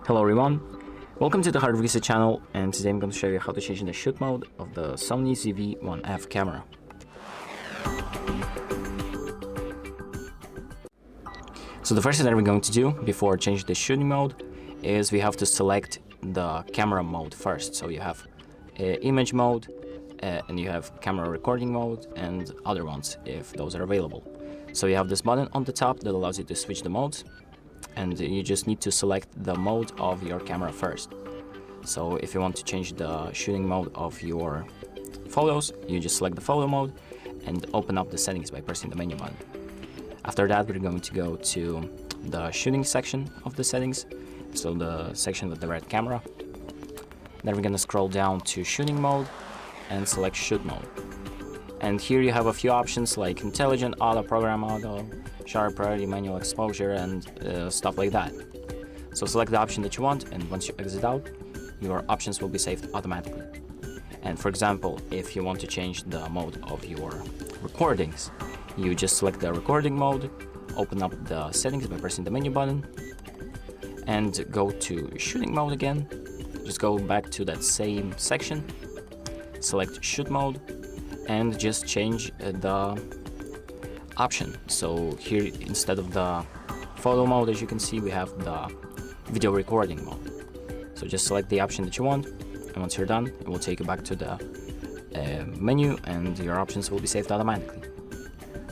Hello everyone, welcome to the HardReset channel, and today I'm going to show you how to change the shoot mode of the SONY ZV-1F camera. So the first thing that we're going to do before changing the shooting mode is we have to select the camera mode first. So you have image mode, and you have camera recording mode and other ones if those are available. So you have this button on the top that allows you to switch the modes, and you just need to select the mode of your camera first. So if you want to change the shooting mode of your photos, you just select the photo mode and open up the settings by pressing the menu button. After that, we're going to go to the shooting section of the settings, so the section with the red camera. Then we're going to scroll down to shooting mode and select shoot mode. And here you have a few options like intelligent, auto, program auto, sharp priority, manual exposure, and stuff like that. So select the option that you want, and once you exit out, your options will be saved automatically. And for example, if you want to change the mode of your recordings, you just select the recording mode, open up the settings by pressing the menu button, and go to shooting mode again. Just go back to that same section, select shoot mode, and just change the option. So here, instead of the photo mode, as you can see, we have the video recording mode. So just select the option that you want, and once you're done, it will take you back to the menu, and your options will be saved automatically.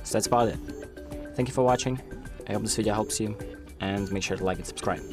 So that's about it. Thank you for watching. I hope this video helps you, and make sure to like and subscribe.